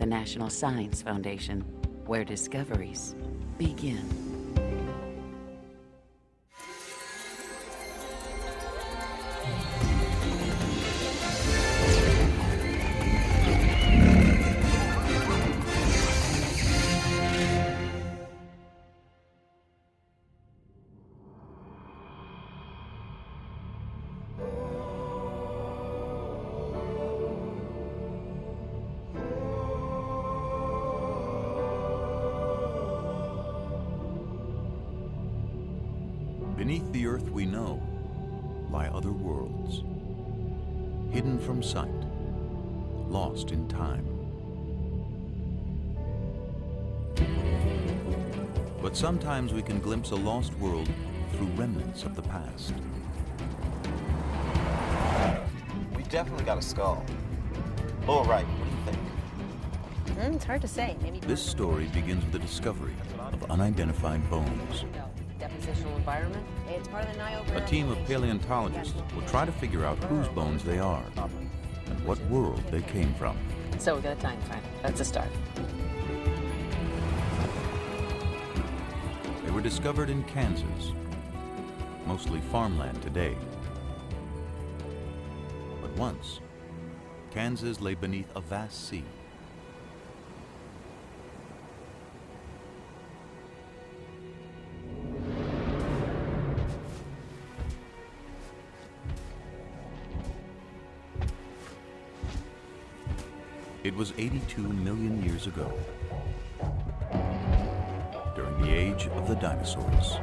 National Science Foundation, where discoveries begin. Beneath the earth we know lie other worlds, hidden from sight, lost in time. But sometimes we can glimpse a lost world through remnants of the past. We definitely got a skull. Lower right, what do you think? It's hard to say. Maybe This story begins with the discovery of unidentified bones. depositional environment. It's part of the Nile. A team of paleontologists will try to figure out whose bones they are and what world they came from. So we got a time frame. That's a start. They were discovered in Kansas, mostly farmland today. But once, Kansas lay beneath a vast sea. It was 82 million years ago, during the age of the dinosaurs.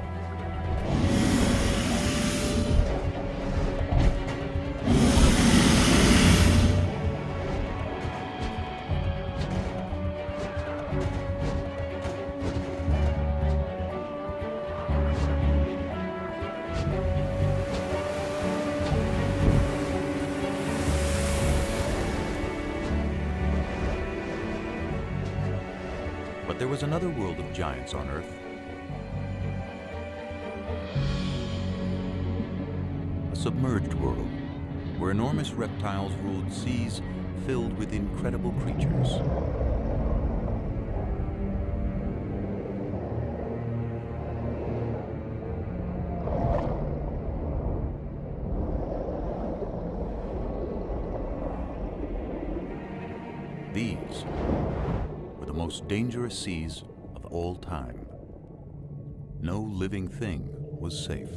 But there was another world of giants on Earth. A submerged world, where enormous reptiles ruled seas filled with incredible creatures. These were the most dangerous seas of all time. No living thing was safe.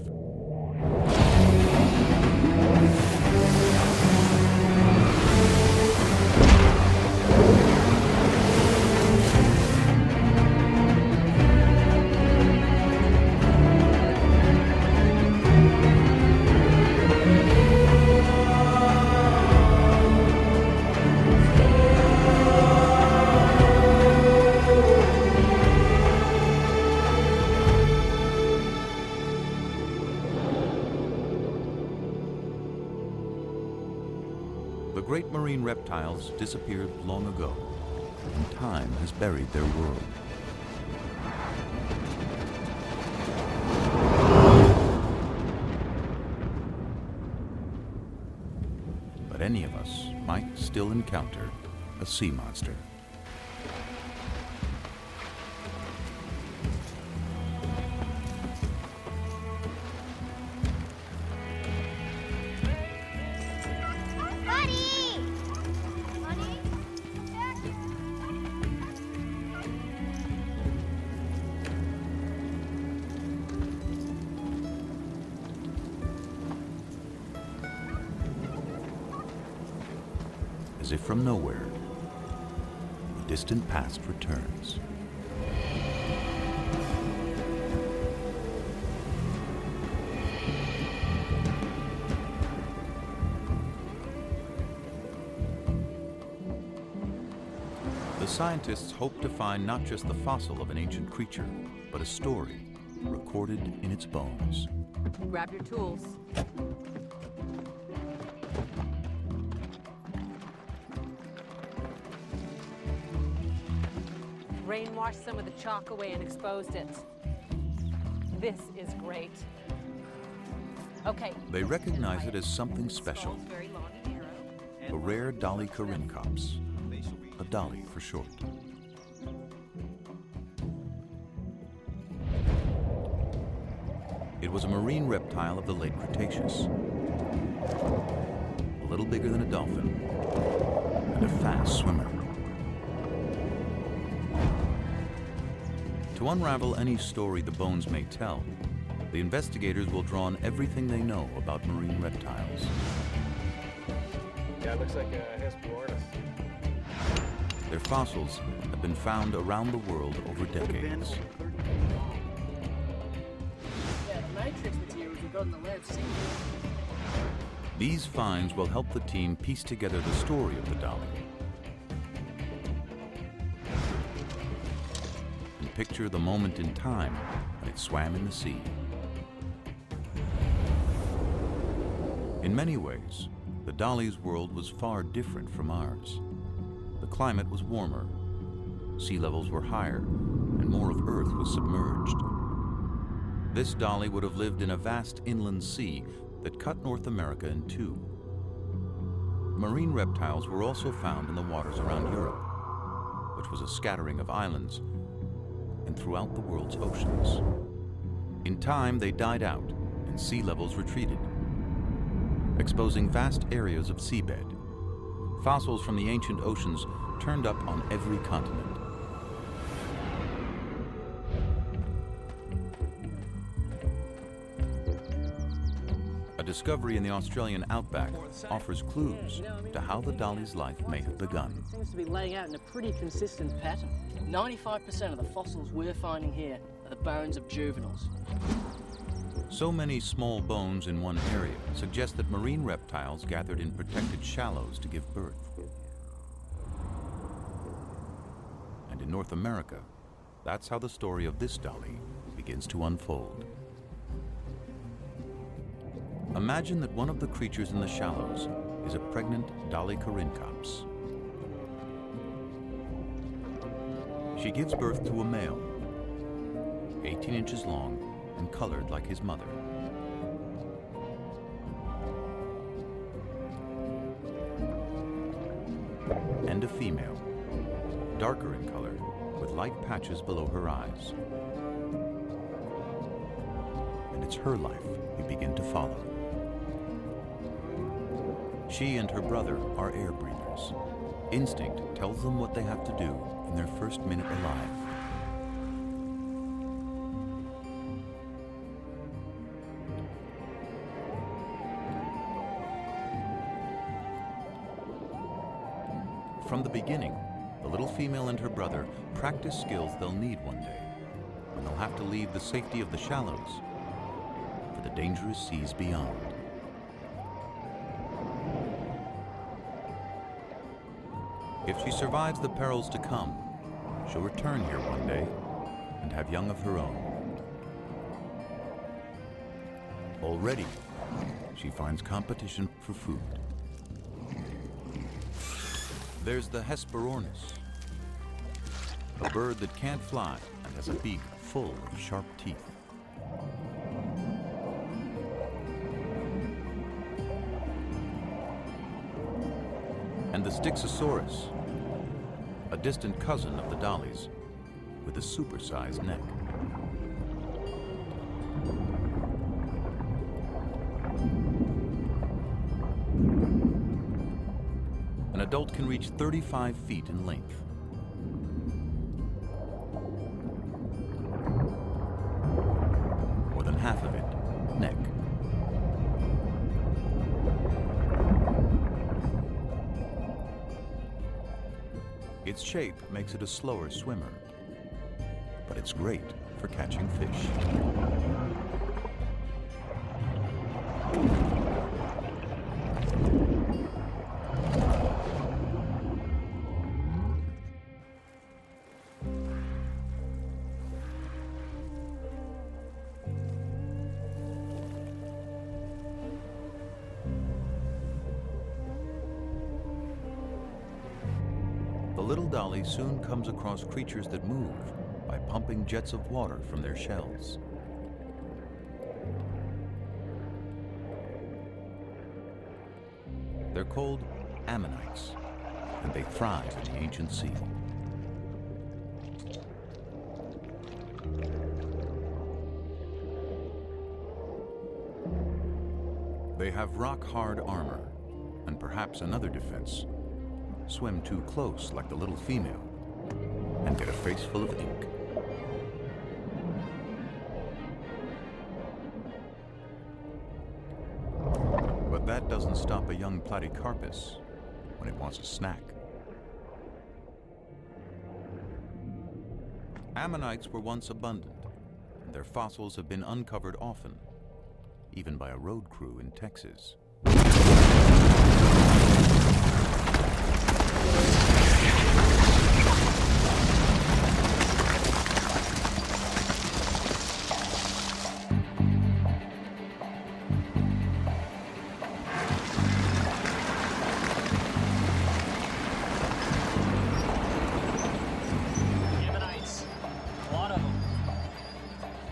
The great marine reptiles disappeared long ago, and time has buried their world. But any of us might still encounter a sea monster. As if from nowhere, the distant past returns. The scientists hope to find not just the fossil of an ancient creature, but a story recorded in its bones. Grab your tools. Rain washed some of the chalk away and exposed it. This is great. Okay. They recognize it as something special, Very long and narrow. a rare Dolly Corincops. a dolly for short. It was a marine reptile of the late Cretaceous, a little bigger than a dolphin, and a fast swimmer. To unravel any story the bones may tell, the investigators will draw on everything they know about marine reptiles. Yeah, it looks like a Hesperornis. Their fossils have been found around the world over decades. Yeah, the matrix materials we got in the lab seem. These finds will help the team piece together the story of the dolly and picture the moment in time when it swam in the sea. In many ways, the dolly's world was far different from ours. The climate was warmer, sea levels were higher, and more of Earth was submerged. This dolly would have lived in a vast inland sea that cut North America in two. Marine reptiles were also found in the waters around Europe, which was a scattering of islands, and throughout the world's oceans. In time, they died out, and sea levels retreated, exposing vast areas of seabed. Fossils from the ancient oceans turned up on every continent. A discovery in the Australian outback offers clues to how the dolly's life may have begun. It seems to be laying out in a pretty consistent pattern. 95% of the fossils we're finding here are the bones of juveniles. So many small bones in one area suggest that marine reptiles gathered in protected shallows to give birth. And in North America, that's how the story of this dolly begins to unfold. Imagine that one of the creatures in the shallows is a pregnant Dolly corincops. She gives birth to a male, 18 inches long and colored like his mother. And a female, darker in color, with light patches below her eyes. And it's her life we begin to follow. She and her brother are air breathers. Instinct tells them what they have to do in their first minute alive. From the beginning, the little female and her brother practice skills they'll need one day, when they'll have to leave the safety of the shallows for the dangerous seas beyond. If she survives the perils to come, she'll return here one day and have young of her own. Already, she finds competition for food. There's the Hesperornis, a bird that can't fly and has a beak full of sharp teeth. And the Styxosaurus, a distant cousin of the dollies, with a supersized neck. An adult can reach 35 feet in length. More than half of it, neck. Its shape makes it a slower swimmer, but it's great for catching fish. The little dolly soon comes across creatures that move by pumping jets of water from their shells. They're called ammonites, and they thrive in the ancient sea. They have rock-hard armor, and perhaps another defense. Swim too close like the little female, and get a face full of ink. But that doesn't stop a young platycarpus when it wants a snack. Ammonites were once abundant, and their fossils have been uncovered often, even by a road crew in Texas.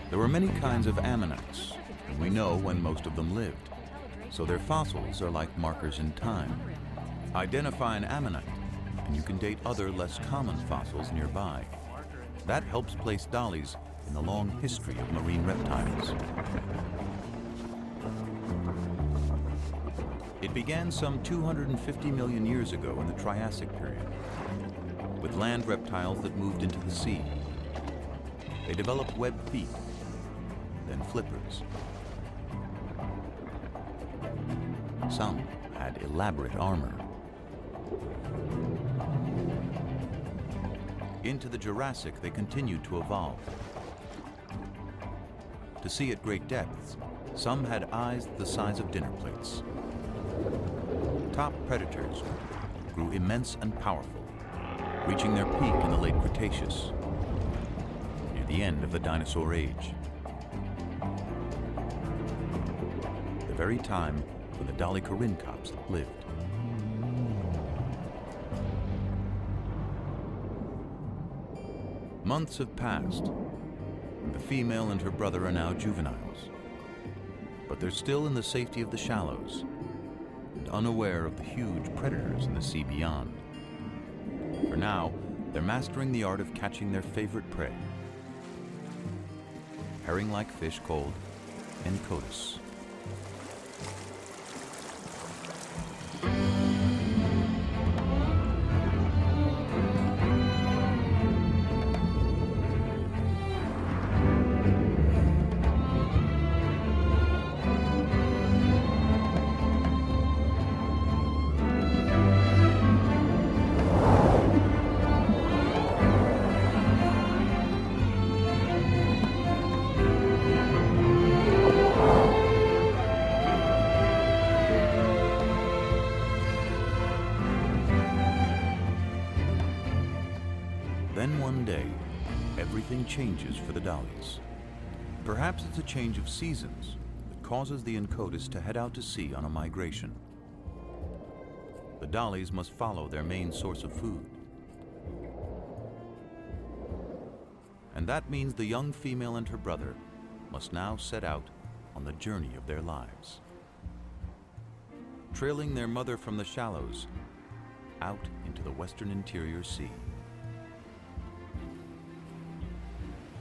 There were many kinds of ammonites, and we know when most of them lived. So their fossils are like markers in time. Identify an ammonite, and you can date other less common fossils nearby. That helps place dollies in the long history of marine reptiles. It began some 250 million years ago in the Triassic period, with land reptiles that moved into the sea. They developed webbed feet, then flippers. Some had elaborate armor. Into the Jurassic, they continued to evolve. To see at great depths, some had eyes the size of dinner plates. Top predators grew immense and powerful, reaching their peak in the late Cretaceous, near the end of the dinosaur age. The very time when the dolichorhynchops lived. Months have passed, and the female and her brother are now juveniles. But they're still in the safety of the shallows, and unaware of the huge predators in the sea beyond. For now, they're mastering the art of catching their favorite prey, herring-like fish called encotis. Then one day, everything changes for the dollies. Perhaps it's a change of seasons that causes the encotis to head out to sea on a migration. The dollies must follow their main source of food. And that means the young female and her brother must now set out on the journey of their lives, trailing their mother from the shallows out into the western interior sea.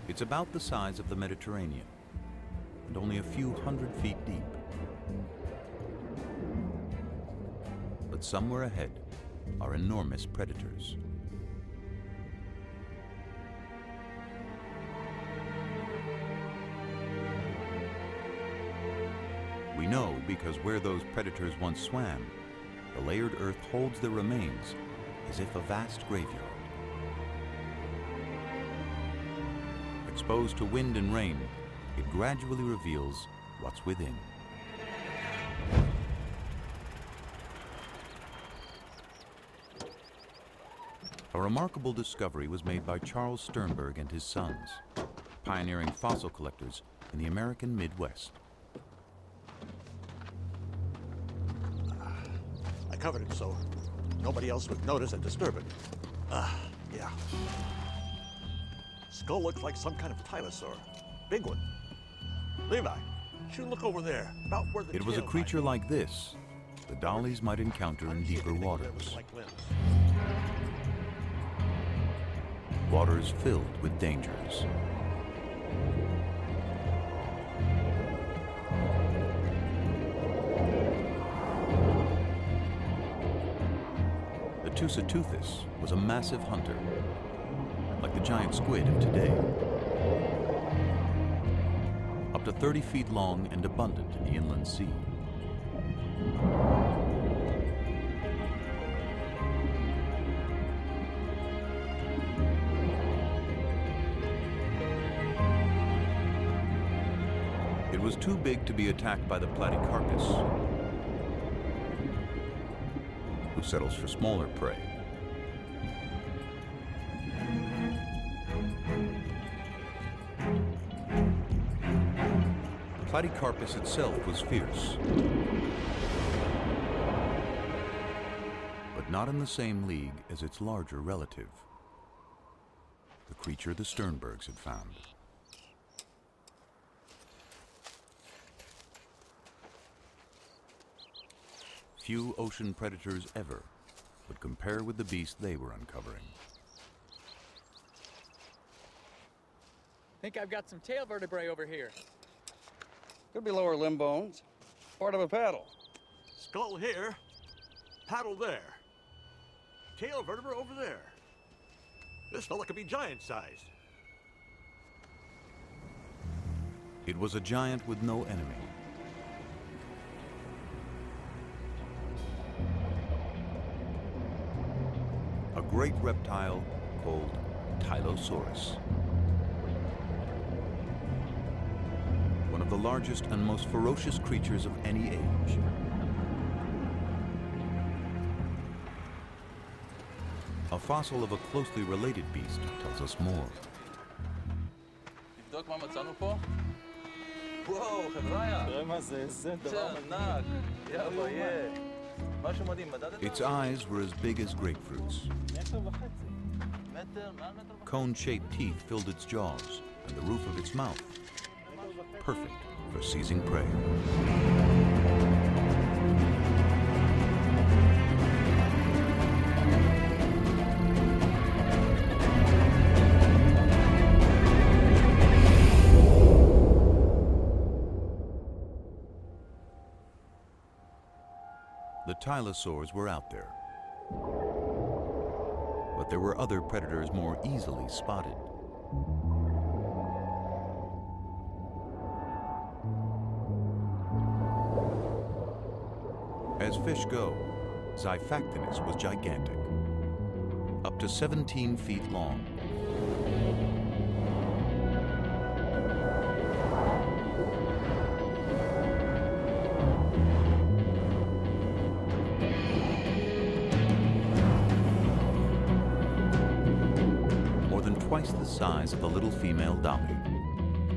It's about the size of the Mediterranean and only a few 100 feet deep. But somewhere ahead are enormous predators. We know because where those predators once swam, the layered earth holds their remains as if a vast graveyard. Exposed to wind and rain, it gradually reveals what's within. A remarkable discovery was made by Charles Sternberg and his sons, pioneering fossil collectors in the American Midwest. I covered it so nobody else would notice and disturb it. Yeah. Skull looks like some kind of tylosaur. Big one. Levi, should look over there, about where the It was a creature like this the dollies might encounter in deeper waters. Like limbs. waters filled with dangers. The Tusateuthis was a massive hunter, like the giant squid of today. Up to 30 feet long and abundant in the inland sea. It was too big to be attacked by the platycarpus, who settles for smaller prey. Platycarpus itself was fierce, but not in the same league as its larger relative, the creature the Sternbergs had found. Few ocean predators ever would compare with the beast they were uncovering. Think I've got some tail vertebrae over here. Could be lower limb bones. Part of a paddle. Skull here, paddle there. Tail vertebra over there. This fella could be giant-sized. It was a giant with no enemy. A great reptile called Tylosaurus. One of the largest and most ferocious creatures of any age. A fossil of a closely related beast tells us more. תבדוק מה מצאנו פה? וואו, חבריה. תראה מה זה, זה דבר ענק. יא ביי. משהו מדהים, מדדת? Its eyes were as big as grapefruits. Cone-shaped teeth filled its jaws, and the roof of its mouth. Perfect for seizing prey. The Tylosaurs were out there. But there were other predators more easily spotted. As fish go, Xiphactinus was gigantic, up to 17 feet long. More than twice the size of the little female dolly.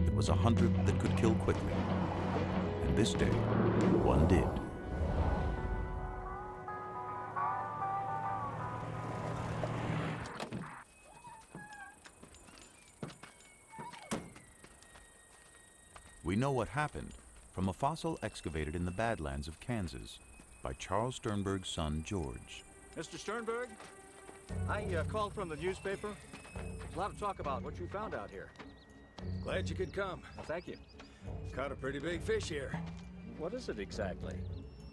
It was a hunter that could kill quickly, and this day, one did. We know what happened from a fossil excavated in the Badlands of Kansas by Charles Sternberg's son, George. Mr. Sternberg, I called from the newspaper. There's a lot of talk about what you found out here. Glad you could come. Well, thank you. Caught a pretty big fish here. What is it exactly?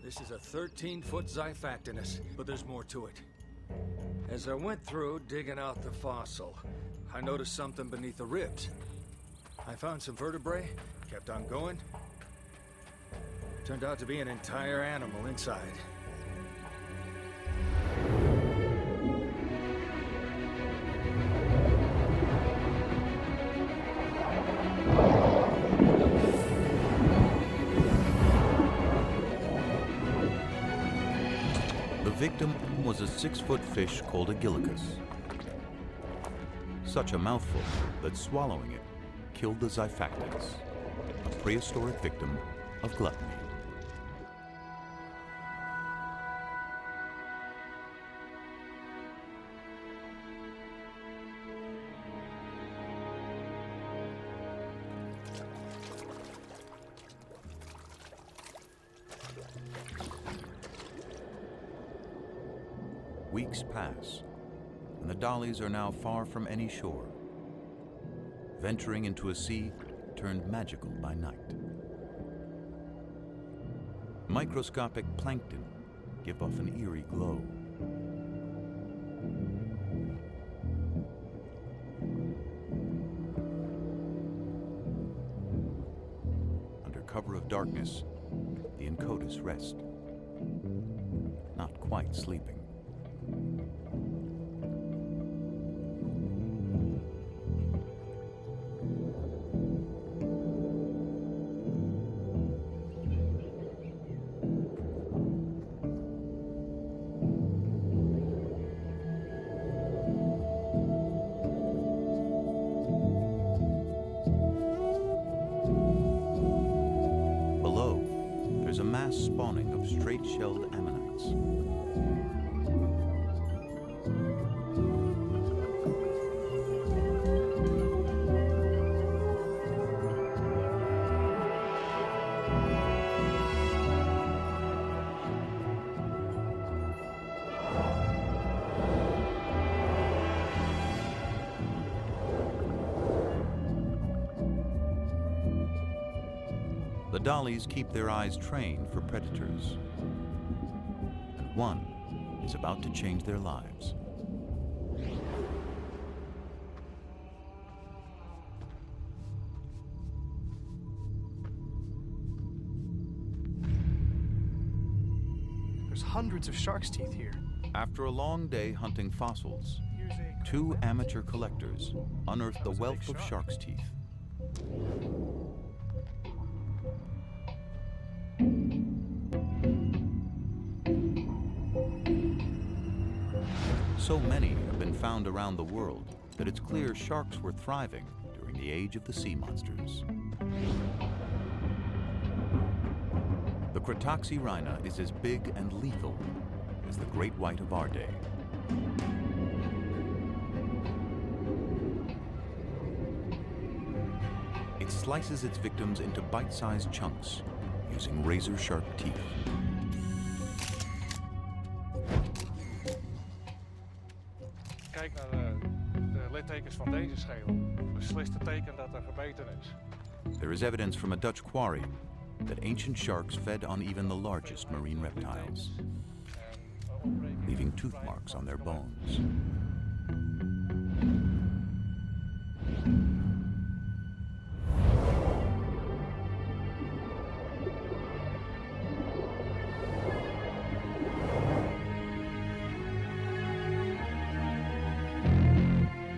This is a 13-foot Xiphactinus, but there's more to it. As I went through digging out the fossil, I noticed something beneath the ribs. I found some vertebrae, kept on going. Turned out to be an entire animal inside. The victim was a 6-foot fish called a gillicus. Such a mouthful that swallowing it killed the Xiphactinus, a prehistoric victim of gluttony. Weeks pass, and the dollies are now far from any shore, venturing into a sea turned magical by night. Microscopic plankton give off an eerie glow. Under cover of darkness, the Incotus rest, not quite sleeping. Spawning of straight-shelled ammonites. The dollies keep their eyes trained for predators, and one is about to change their lives. There's hundreds of shark's teeth here. After a long day hunting fossils, two amateur collectors unearth the wealth of shark's teeth. So many have been found around the world that it's clear sharks were thriving during the age of the sea monsters. The Cratoxyrhina is as big and lethal as the great white of our day. It slices its victims into bite-sized chunks using razor-sharp teeth. Kijk naar de littekens van deze schedel. Beslist het teken dat er gebeten is. There is evidence from a Dutch quarry that ancient sharks fed on even the largest marine reptiles, leaving tooth marks on their bones.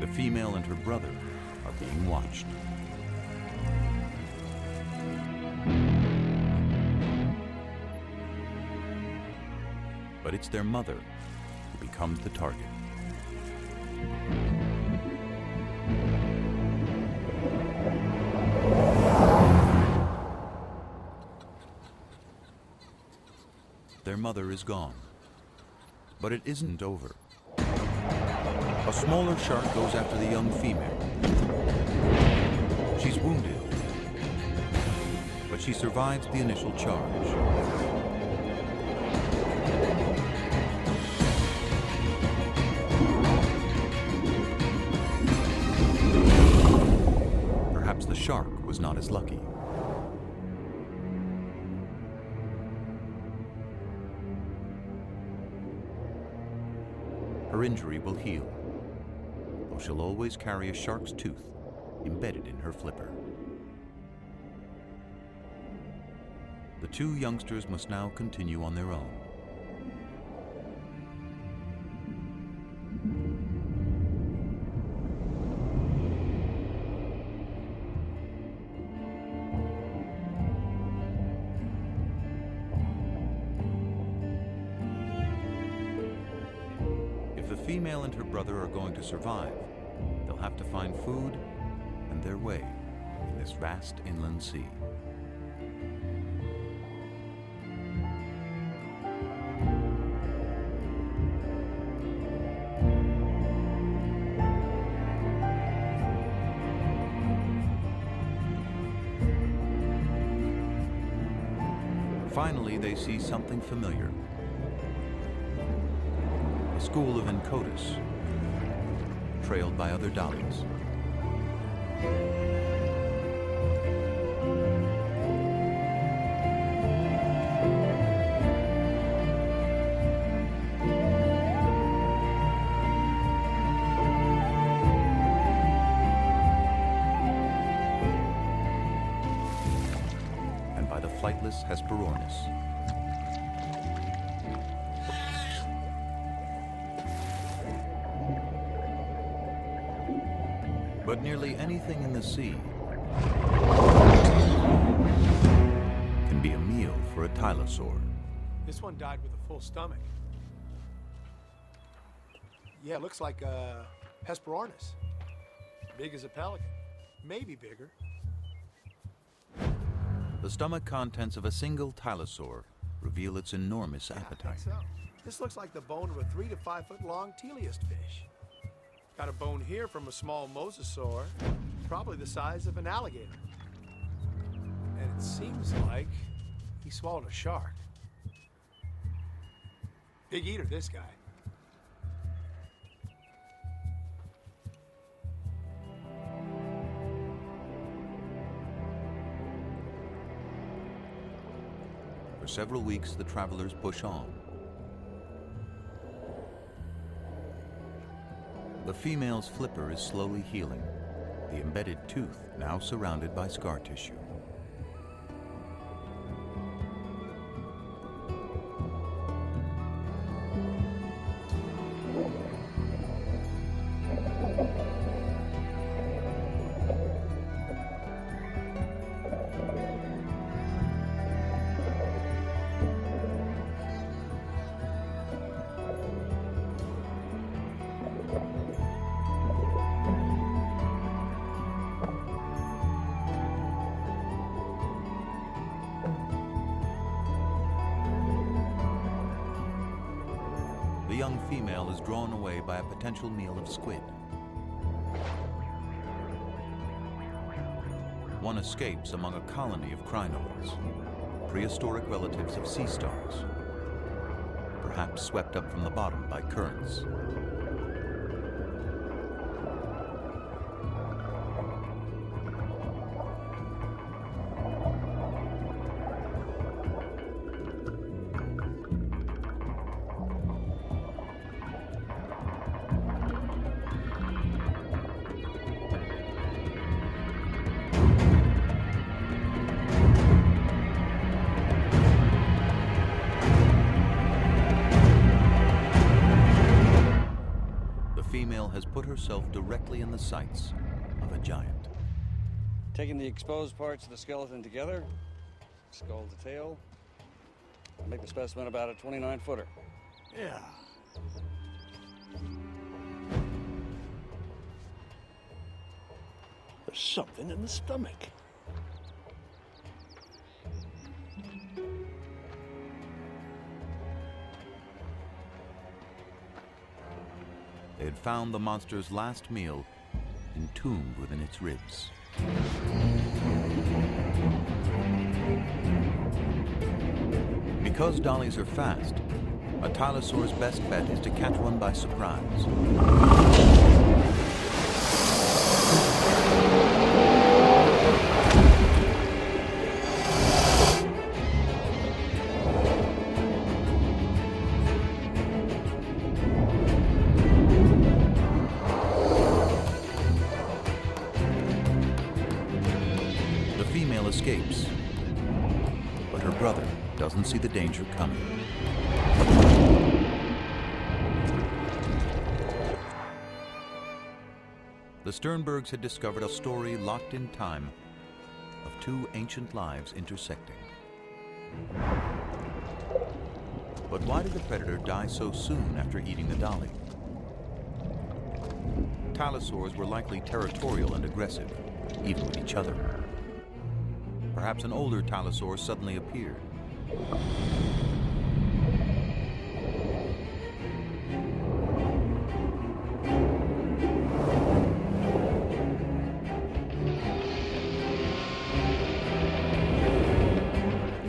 The female and her brother are being watched. But it's their mother who becomes the target. Their mother is gone, but it isn't over. A smaller shark goes after the young female. She's wounded, but she survives the initial charge. Perhaps the shark was not as lucky. Her injury will heal, though she'll always carry a shark's tooth embedded in her flipper. The two youngsters must now continue on their own. If the female and her brother are going to survive, they'll have to find food and their way in this vast inland sea. Finally, they see something familiar. The school of Incotus, trailed by other dollies. And by the flightless Hesperornis. But nearly anything in the sea can be a meal for a tylosaur. This one died with a full stomach. Yeah, it looks like a Hesperornis. Big as a pelican. Maybe bigger. The stomach contents of a single tylosaur reveal its enormous appetite. So. This looks like the bone of a 3 to 5 foot long teleost fish. Got a bone here from a small mosasaur, probably the size of an alligator. And it seems like he swallowed a shark. Big eater, this guy. For several weeks, the travelers push on. The female's flipper is slowly healing, the embedded tooth now surrounded by scar tissue. The young female is drawn away by a potential meal of squid. One escapes among a colony of crinoids, prehistoric relatives of sea stars, perhaps swept up from the bottom by currents. Has put herself directly in the sights of a giant. Taking the exposed parts of the skeleton together, skull to tail, make the specimen about a 29-footer. Yeah. There's something in the stomach. They had found the monster's last meal entombed within its ribs. Because dollies are fast, a tylosaur's best bet is to catch one by surprise. Escapes, but her brother doesn't see the danger coming. The Sternbergs had discovered a story locked in time of two ancient lives intersecting. But why did the predator die so soon after eating the dolly? Tylosaurs were likely territorial and aggressive, even with each other. Perhaps an older tylosaur suddenly appeared.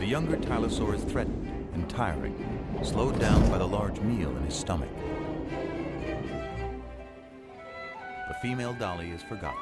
The younger tylosaur is threatened and tiring, slowed down by the large meal in his stomach. The female dolly is forgotten.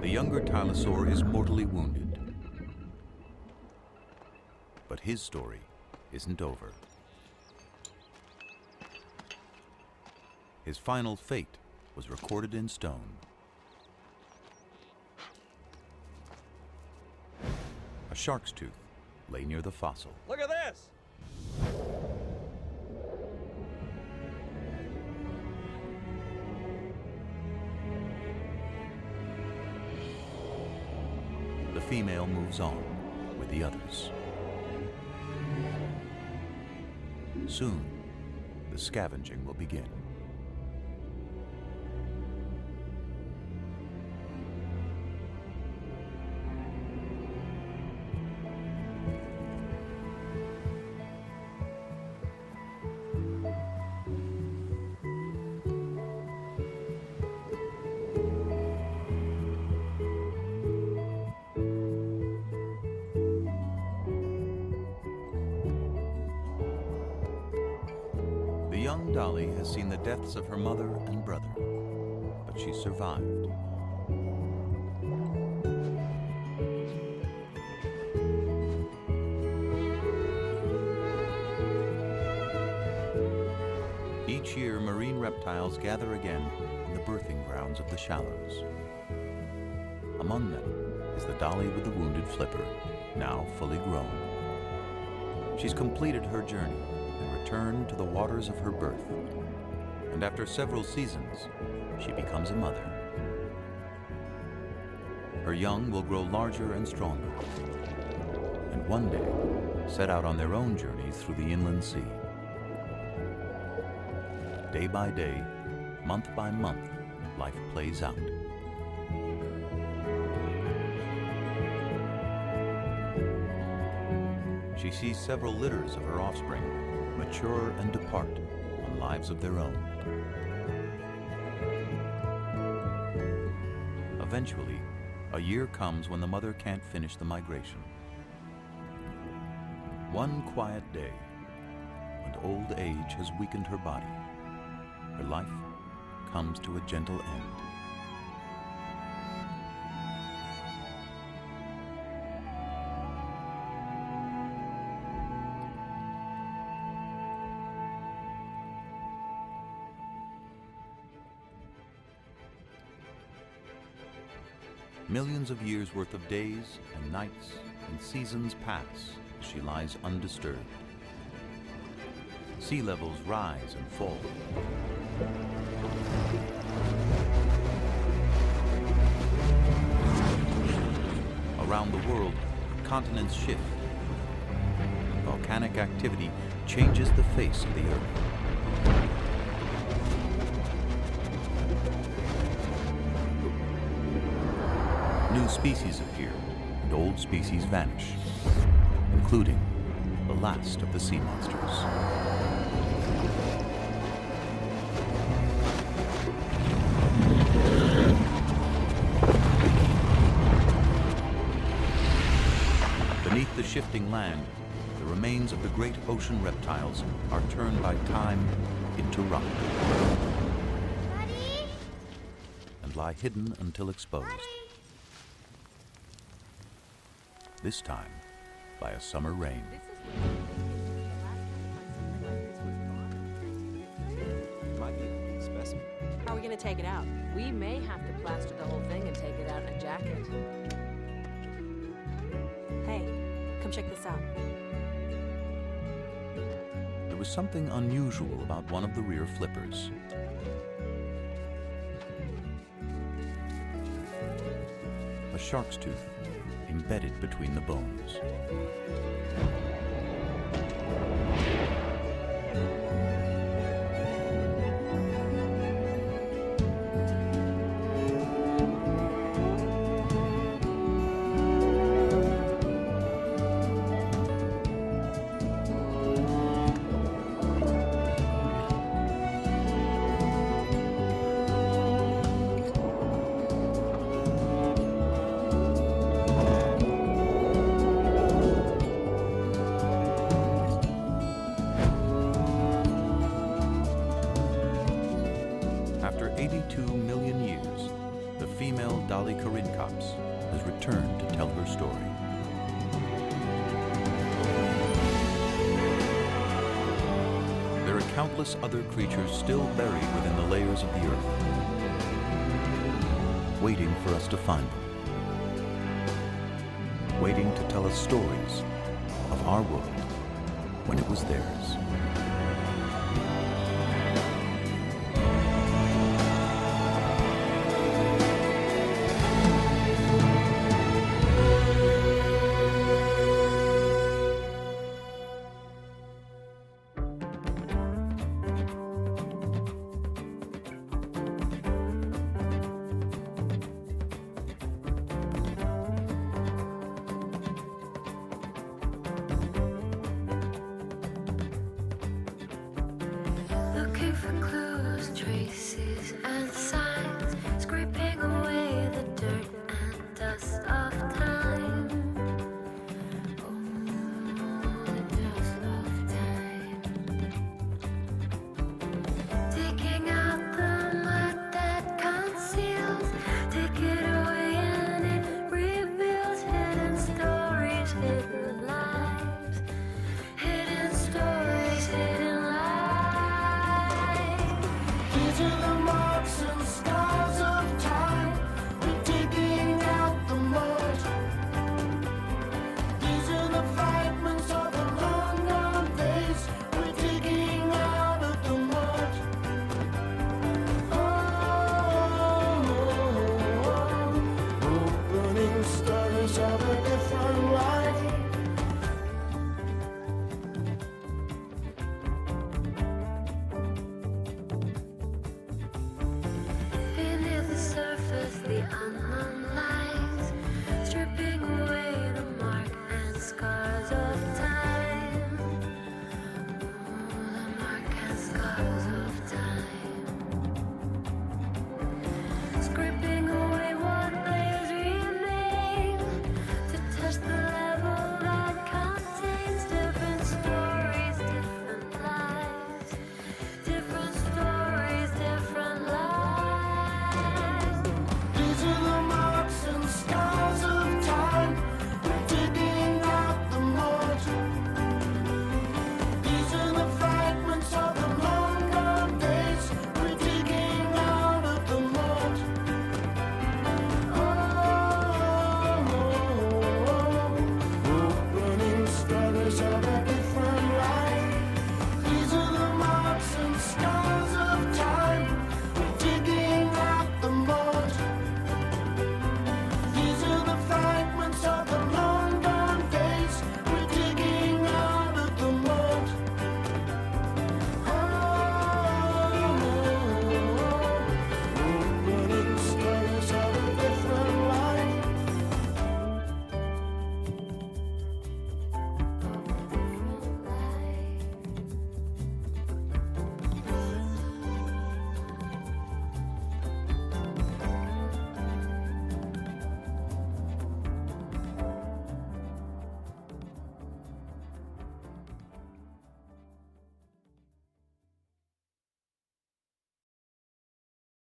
The younger Tylosaur is mortally wounded. But his story isn't over. His final fate was recorded in stone. A shark's tooth lay near the fossil. Look at this! The female moves on with the others. Soon, the scavenging will begin. The young Dolly has seen the deaths of her mother and brother, but she survived. Each year, marine reptiles gather again in the birthing grounds of the shallows. Among them is the dolly with the wounded flipper, now fully grown. She's completed her journey and returned to the waters of her birth. And after several seasons, she becomes a mother. Her young will grow larger and stronger, and one day set out on their own journeys through the inland sea. Day by day, month by month, life plays out. She sees several litters of her offspring mature and depart on lives of their own. Eventually, a year comes when the mother can't finish the migration. One quiet day, when old age has weakened her body, her life comes to a gentle end. Millions of years worth of days and nights and seasons pass as she lies undisturbed. Sea levels rise and fall. Around the world, continents shift. Volcanic activity changes the face of the earth. New species appear, and old species vanish, including the last of the sea monsters. Beneath the shifting land, the remains of the great ocean reptiles are turned by time into rock. Daddy? And lie hidden until exposed. Daddy? This time by a summer rain. Might be a complete specimen. How are we going to take it out? We may have to plaster the whole thing and take it out in a jacket. Hey, come check this out. There was something unusual about one of the rear flippers. shark's tooth embedded between the bones. After 82 million years, the female Dolly Corincops has returned to tell her story. There are countless other creatures still buried within the layers of the earth, waiting for us to find them, waiting to tell us stories of our world when it was theirs. Looking for clues, traces, and signs.